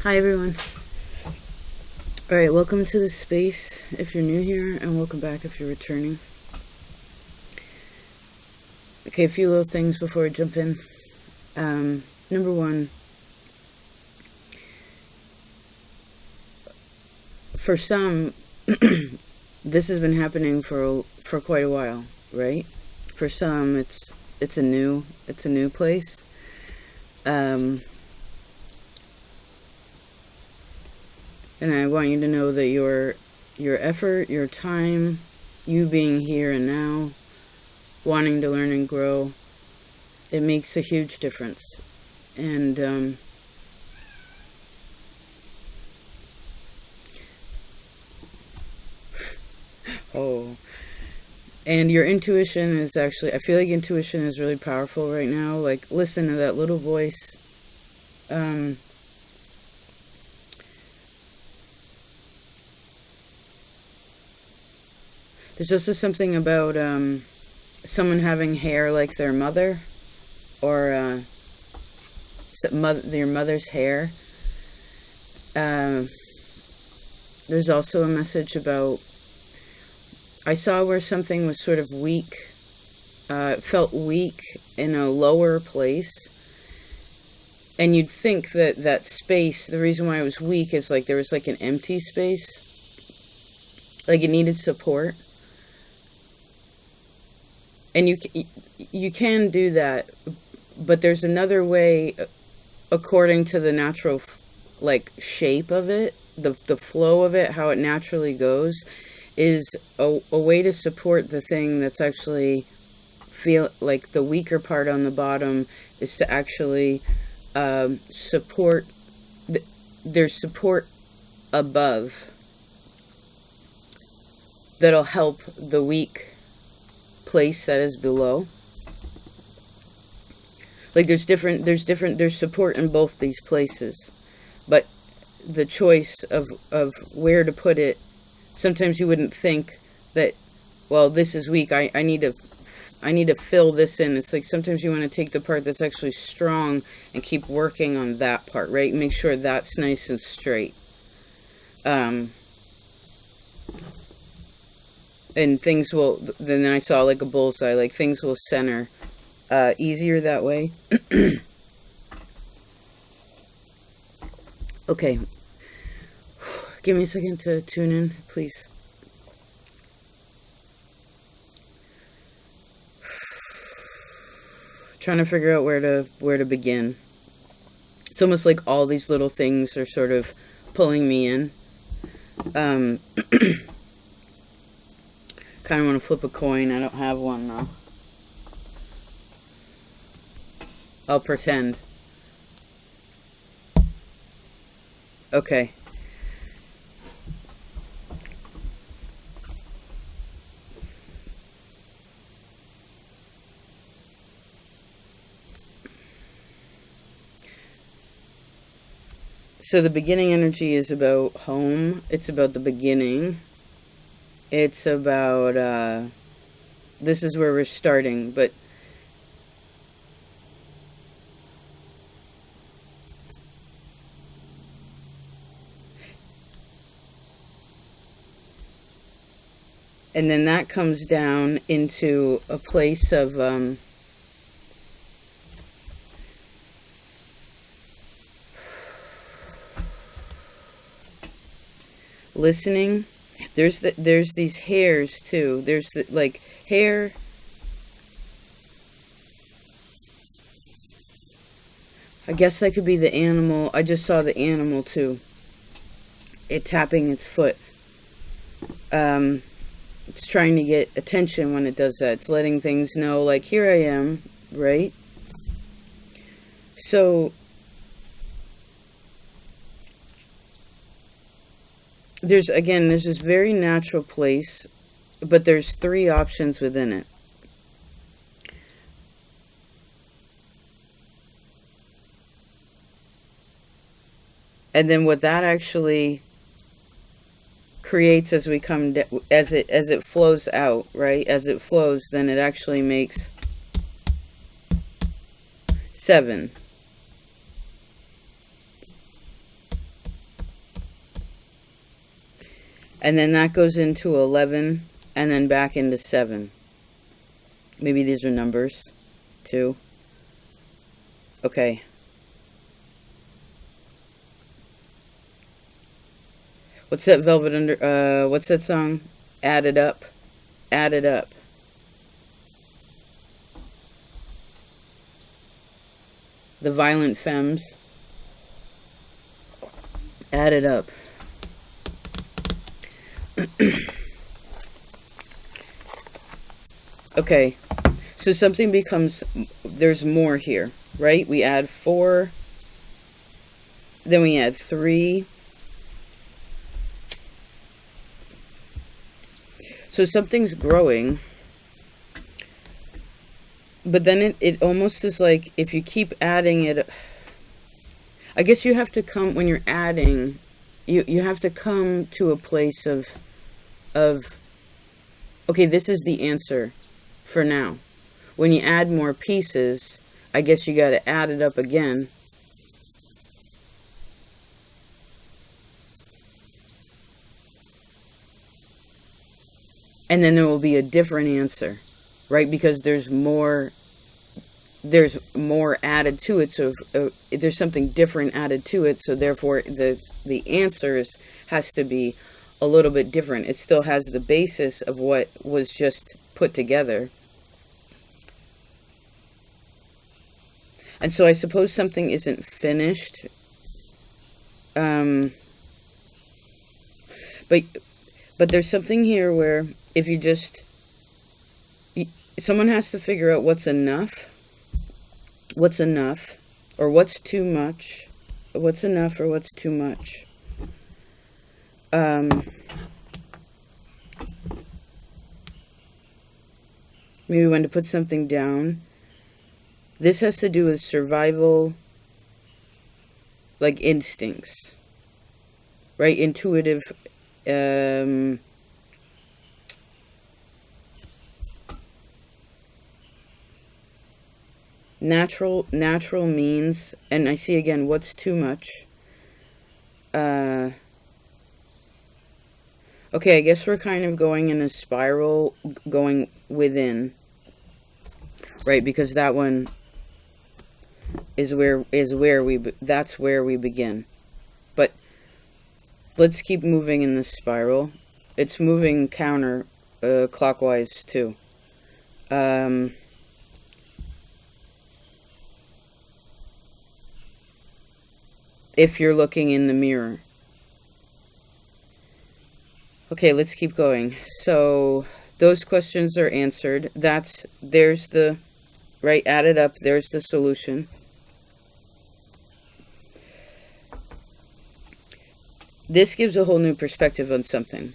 Hi everyone. Alright, welcome to this space if you're new here, and welcome back if you're returning. Okay, a few little things before I jump in. Number one, for some, this has been happening for quite a while, right? For some, it's a new place. And I want you to know that your effort, your time, you being here and now, wanting to learn and grow, it makes a huge difference. And and your intuition is actually, I feel like intuition is really powerful right now. Like, listen to that little voice. There's also something about someone having hair like their mother, or your mother's hair. There's also a message about, I saw where something was sort of weak, felt weak in a lower place. And you'd think that space, the reason why it was weak is like there was like an empty space. Like it needed support. And you can do that, but there's another way, according to the natural, like, shape of it, the flow of it, how it naturally goes, is a way to support the thing that's actually feel like the weaker part on the bottom is to actually support. There's support above that'll help the weak place that is below. Like there's support in both these places, but the choice of where to put it, sometimes you wouldn't think that, well, this is weak, I need to fill this in. It's like sometimes you want to take the part that's actually strong and keep working on that part, right? Make sure that's nice and straight. And things will, then I saw like a bullseye, like things will center easier that way. Okay. Give me a second to tune in, please. Trying to figure out where to begin. It's almost like all these little things are sort of pulling me in. Kind of want to flip a coin. I don't have one though. I'll pretend. Okay. So the beginning energy is about home. It's about the beginning. It's about, this is where we're starting, but and then that comes down into a place of, listening. There's these hairs too. There's like hair. I guess that could be the animal. I just saw the animal too. It tapping its foot. It's trying to get attention when it does that. It's letting things know, like, here I am, right? So there's this very natural place, but there's 3 options within it. And then what that actually creates as we come, as it flows out, right? As it flows, then it actually makes 7. And then that goes into 11 and then back into 7. Maybe these are numbers too. Okay. What's that Velvet Under what's that song? Add It Up. Add It Up. The Violent Femmes. Add It Up. Okay, so something becomes, there's more here, right? We add 4, then we add 3. So something's growing, but then it almost is like if you keep adding it, I guess you have to come, when you're adding, you have to come to a place of, okay, this is the answer for now. When you add more pieces, I guess you got to add it up again. And then there will be a different answer, right? Because there's more added to it. So there's something different added to it. So therefore the answers has to be a little bit different. It still has the basis of what was just put together. And so I suppose something isn't finished. But there's something here where if you just, someone has to figure out what's enough, or what's too much, what's enough or what's too much. Maybe when to put something down. This has to do with survival, like instincts, right? Intuitive, natural means, and I see again what's too much. Okay, I guess we're kind of going in a spiral, going within, right? Because that one is that's where we begin. But let's keep moving in this spiral. It's moving counter clockwise too. If you're looking in the mirror. Okay, let's keep going. So those questions are answered. There's the, right, add it up, there's the solution. This gives a whole new perspective on something.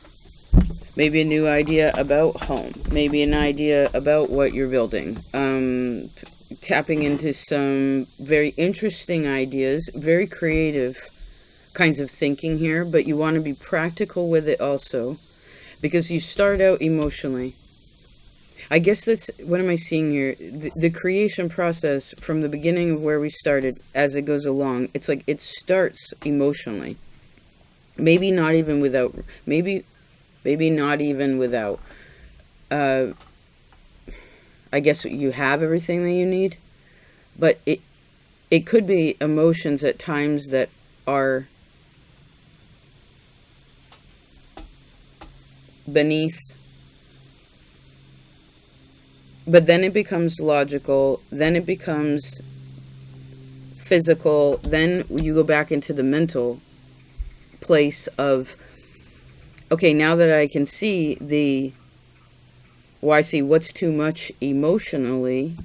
Maybe a new idea about home. Maybe an idea about what you're building. Tapping into some very interesting ideas, very creative kinds of thinking here, but you want to be practical with it also, because you start out emotionally. I guess that's, what am I seeing here? The creation process from the beginning of where we started, as it goes along, it's like it starts emotionally. Maybe not even without, I guess you have everything that you need, but it could be emotions at times that are beneath, but then it becomes logical, then it becomes physical, then you go back into the mental place of, okay, now that I can see I see what's too much emotionally,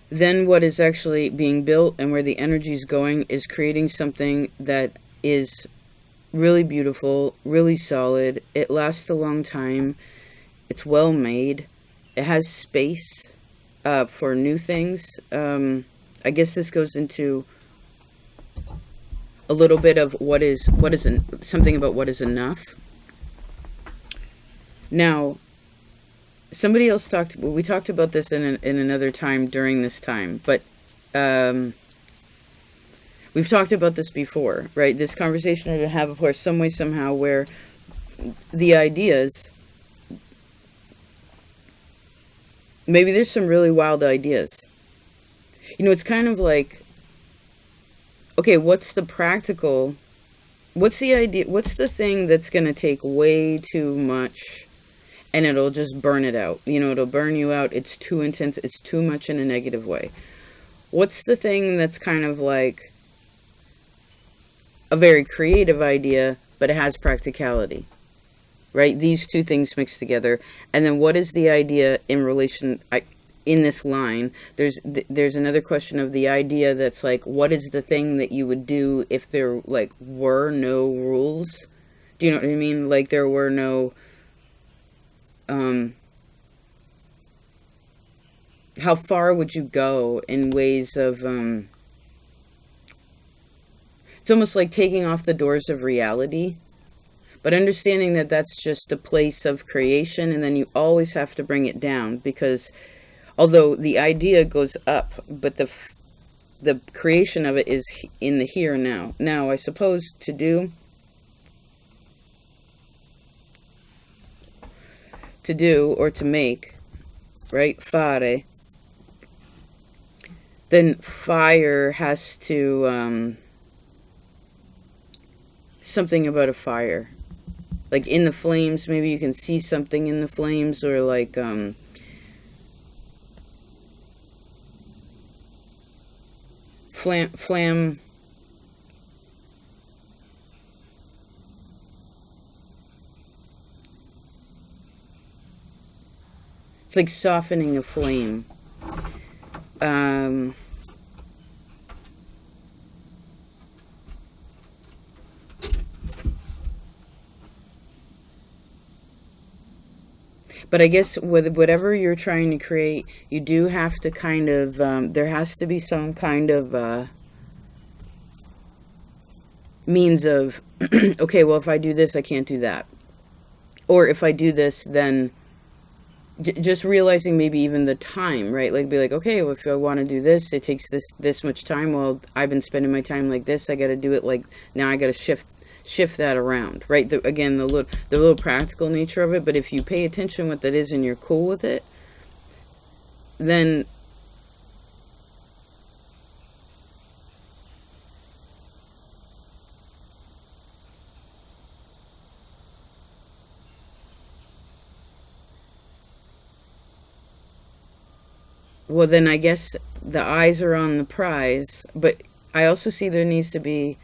then what is actually being built and where the energy is going is creating something that is really beautiful, really solid. It lasts a long time. It's well made. It has space for new things. I guess this goes into a little bit of something about what is enough. Now, somebody else we talked about this in another time during this time, but We've talked about this before, right? This conversation we're going to have, of course, some way, somehow, where the ideas, maybe there's some really wild ideas. It's kind of like, okay, what's the practical, what's the idea, what's the thing that's going to take way too much and it'll just burn it out? It'll burn you out. It's too intense. It's too much in a negative way. What's the thing that's kind of like a very creative idea, but it has practicality, right? These two things mixed together. And then what is the idea in relation, in this line, there's another question of the idea that's like, what is the thing that you would do if there like were no rules? Do you know what I mean? Like there were no, how far would you go in ways of, it's almost like taking off the doors of reality, but understanding that that's just a place of creation, and then you always have to bring it down, because although the idea goes up, but the creation of it is in the here and now. Now, I suppose to do or to make, right? Fare. Then fire has to, something about a fire. Like in the flames, maybe you can see something in the flames, or like, flam. It's like softening a flame. But I guess with whatever you're trying to create, you do have to kind of, there has to be some kind of means of, okay, well, if I do this, I can't do that. Or if I do this, then just realizing maybe even the time, right? Like be like, okay, well, if I want to do this, it takes this much time. Well, I've been spending my time like this. I got to do it like, now I got to shift that around, right? Again, the little practical nature of it. But if you pay attention what that is and you're cool with it, then I guess the eyes are on the prize. But I also see there needs to be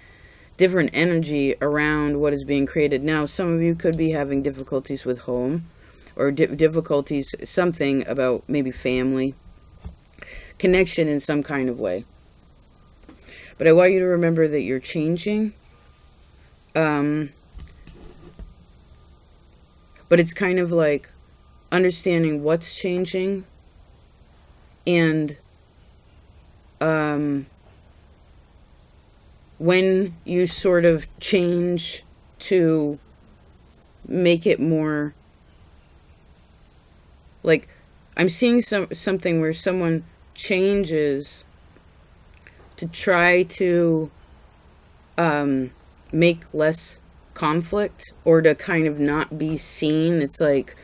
different energy around what is being created. Now, some of you could be having difficulties with home, or difficulties, something about maybe family, connection in some kind of way. But I want you to remember that you're changing. But it's kind of like understanding what's changing, and when you sort of change to make it more like, I'm seeing something where someone changes to try to make less conflict, or to kind of not be seen. It's like,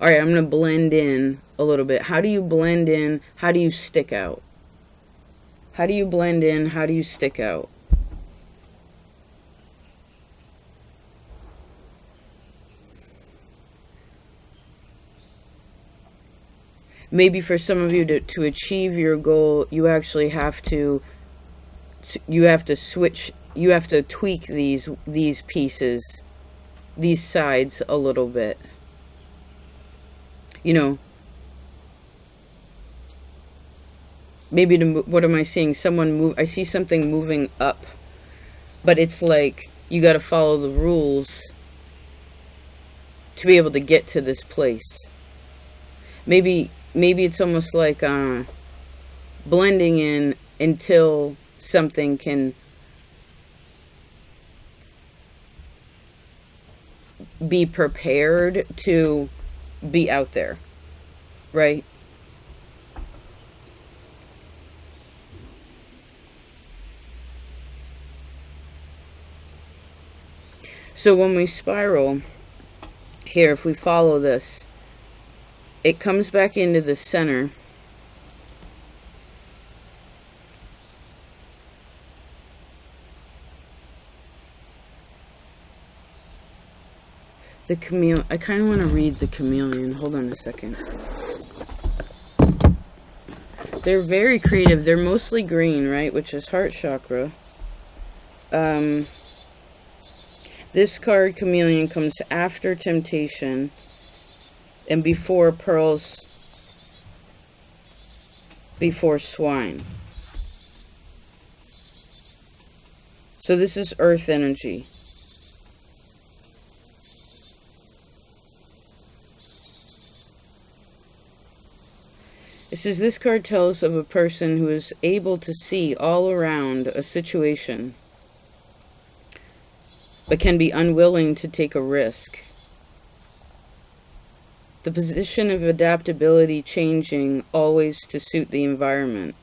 all right, I'm going to blend in a little bit. How do you blend in? How do you stick out? How do you blend in? How do you stick out? Maybe for some of you to achieve your goal, you actually have to switch, you have to tweak these pieces, these sides a little bit. Maybe what am I seeing? Someone move. I see something moving up, but it's like you got to follow the rules to be able to get to this place. Maybe it's almost like blending in until something can be prepared to be out there, right? So when we spiral here, if we follow this, it comes back into the center. The chameleon. I kind of want to read the chameleon. Hold on a second. They're very creative. They're mostly green, right? Which is heart chakra. This card, chameleon, comes after temptation and before pearls, before swine. So this is earth energy. It says this card tells of a person who is able to see all around a situation, but can be unwilling to take a risk. The position of adaptability changing always to suit the environment.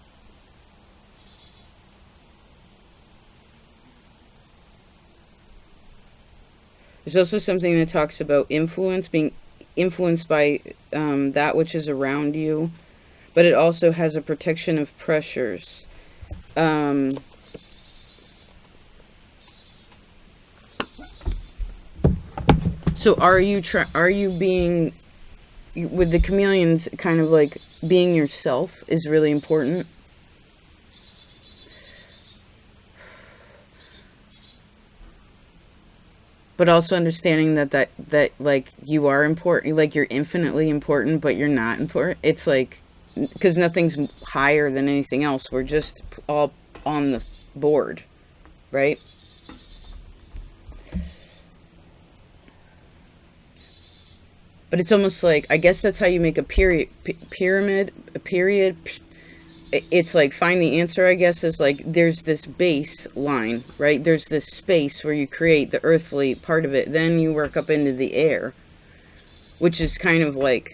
There's also something that talks about influence, being influenced by that which is around you. But it also has a protection of pressures. So are you being, with the chameleons, kind of like being yourself is really important. But also understanding that like you are important, like you're infinitely important, but you're not important. It's like, because nothing's higher than anything else. We're just all on the board, right? But it's almost like, I guess that's how you make a pyramid. It's like, find the answer, I guess, is like, there's this base line, right? There's this space where you create the earthly part of it. Then you work up into the air, which is kind of like,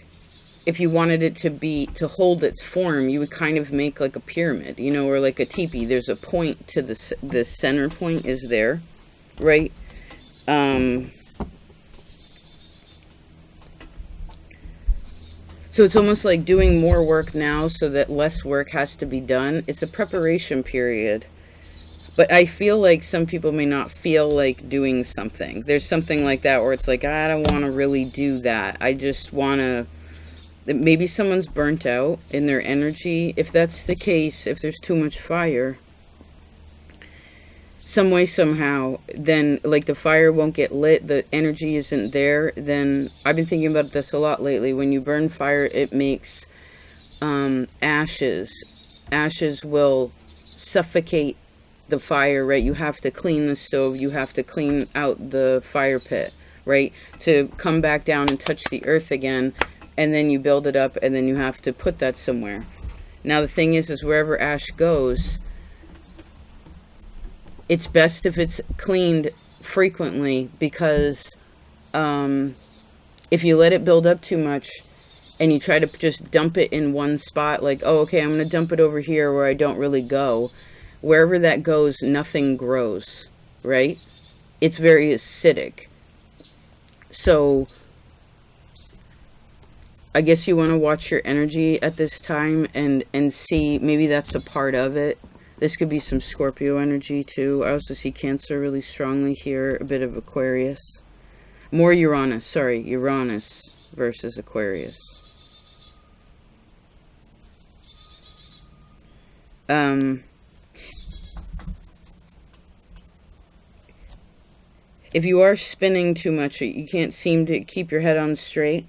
if you wanted it to hold its form, you would kind of make like a pyramid, you know, or like a teepee. There's a point to the center point is there, right? So it's almost like doing more work now so that less work has to be done. It's a preparation period. But I feel like some people may not feel like doing something. There's something like that where it's like, I don't want to really do that. I just want to... Maybe someone's burnt out in their energy. If that's the case, if there's too much fire, some way, somehow, then like the fire won't get lit, the energy isn't there, then I've been thinking about this a lot lately. When you burn fire, it makes ashes. Ashes will suffocate the fire, right? You have to clean the stove. You have to clean out the fire pit, right? To come back down and touch the earth again. And then you build it up, and then you have to put that somewhere. Now, the thing is wherever ash goes, it's best if it's cleaned frequently, because if you let it build up too much and you try to just dump it in one spot, like, oh, okay, I'm going to dump it over here where I don't really go. Wherever that goes, nothing grows, right? It's very acidic. So I guess you want to watch your energy at this time and see, maybe that's a part of it. This could be some Scorpio energy too. I also see Cancer really strongly here, a bit of Aquarius. More Uranus, sorry, Uranus versus Aquarius. If you are spinning too much, you can't seem to keep your head on straight,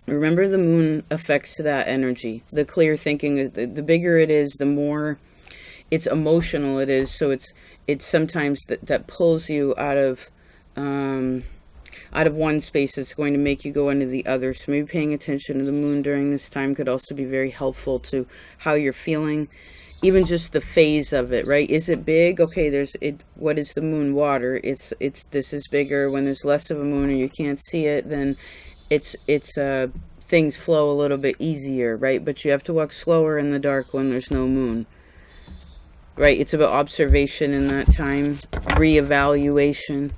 remember the moon affects that energy. The clear thinking, the bigger it is, the more it's emotional it is. So it's sometimes that pulls you out of one space. It's going to make you go into the other. So maybe paying attention to the moon during this time could also be very helpful to how you're feeling. Even just the phase of it, right? Is it big? Okay, what is the moon? Water. This is bigger. When there's less of a moon or you can't see it, then things flow a little bit easier, right? But you have to walk slower in the dark when there's no moon, right? It's about observation in that time, reevaluation.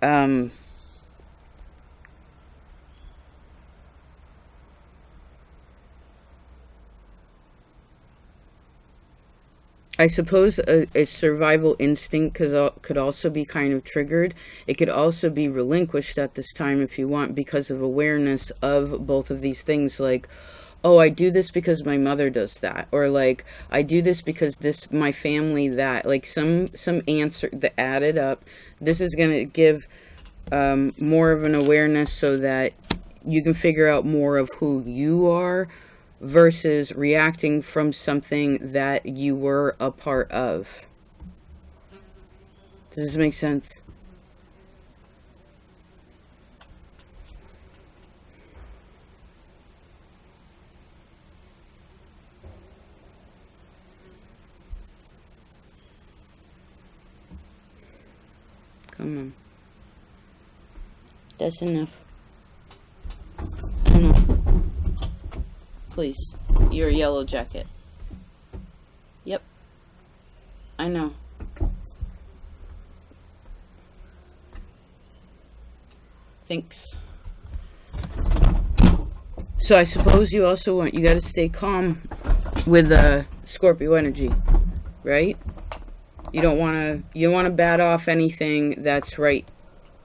Um, I suppose a survival instinct could also be kind of triggered. It could also be relinquished at this time if you want, because of awareness of both of these things. Like, oh, I do this because my mother does that, or like I do this because this my family that. Like some answer that added up. This is gonna give more of an awareness so that you can figure out more of who you are versus reacting from something that you were a part of. Does this make sense? Come on. That's enough. Enough. Please. You're a yellow jacket. Yep. I know. Thanks. So I suppose you also you got to stay calm with Scorpio energy, right? You don't want to bat off anything that's right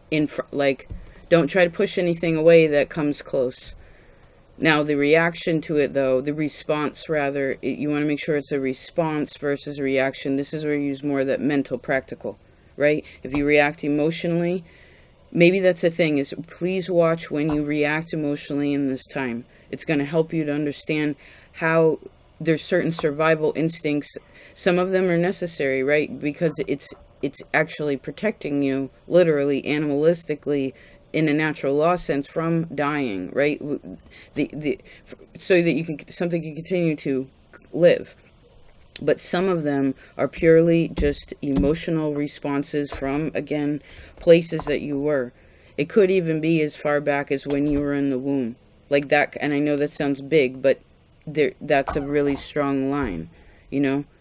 in front. Like, don't try to push anything away that comes close. Now, the reaction to it, though, the response, rather, you want to make sure it's a response versus a reaction. This is where you use more of that mental, practical, right? If you react emotionally, maybe that's the thing, is please watch when you react emotionally in this time. It's going to help you to understand how there's certain survival instincts. Some of them are necessary, right? Because it's actually protecting you, literally, animalistically, in a natural law sense, from dying, right? So that something can continue to live. But some of them are purely just emotional responses from, again, places that you were. It could even be as far back as when you were in the womb, like that. And I know that sounds big, but that's a really strong line.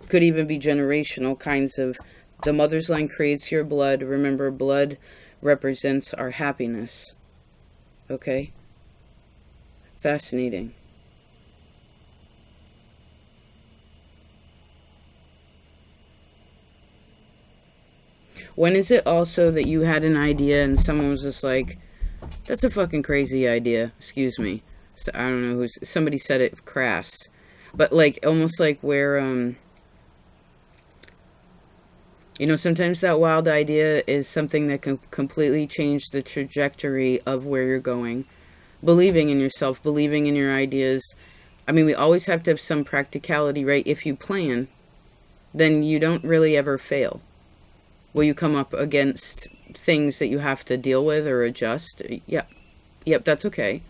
Could even be generational kinds of. The mother's line creates your blood. Remember, blood represents our happiness. Okay? Fascinating. When is it also that you had an idea and someone was just like, that's a fucking crazy idea? Excuse me. So, I don't know somebody said it crass. But like, almost like where, sometimes that wild idea is something that can completely change the trajectory of where you're going. Believing in yourself, believing in your ideas. I mean, we always have to have some practicality, right? If you plan, then you don't really ever fail. Will you come up against things that you have to deal with or adjust? Yep, that's okay.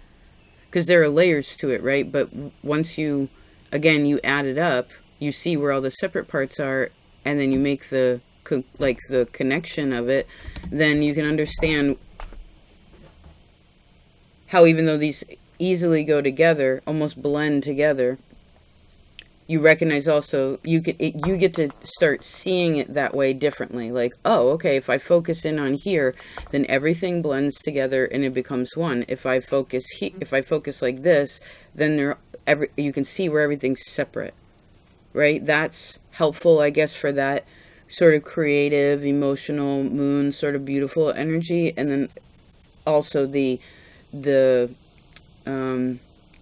Because there are layers to it, right? But once you add it up, you see where all the separate parts are, and then you make the connection of it, then you can understand how, even though these easily go together, almost blend together, you recognize also you get to start seeing it that way differently. Like, oh, okay, if I focus in on here, then everything blends together and it becomes one. If I focus like this, then you can see where everything's separate, right? That's helpful, I guess, for that sort of creative, emotional, moon sort of beautiful energy. And then also the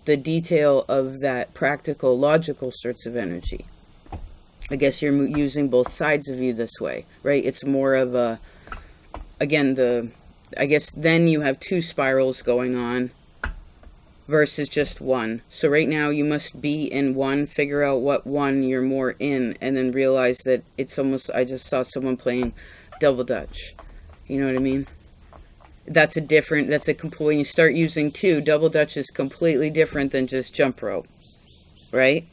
detail of that practical, logical sorts of energy. I guess you're using both sides of you this way, right? It's more of a, again, I guess then you have two spirals going on versus just one. So right now you must be in one, figure out what one you're more in, and then realize that it's almost, I just saw someone playing double dutch. You know what I mean? When you start using two, double dutch is completely different than just jump rope, right?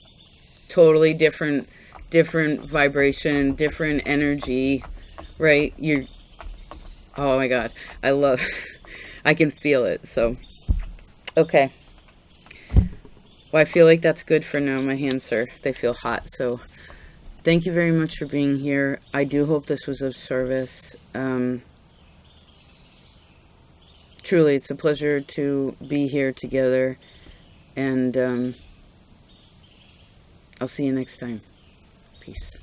Totally different vibration, different energy, right? Oh my God, I can feel it. So, okay. Well, I feel like that's good for now. My hands they feel hot. So thank you very much for being here. I do hope this was of service. truly, it's a pleasure to be here together, and I'll see you next time. Peace.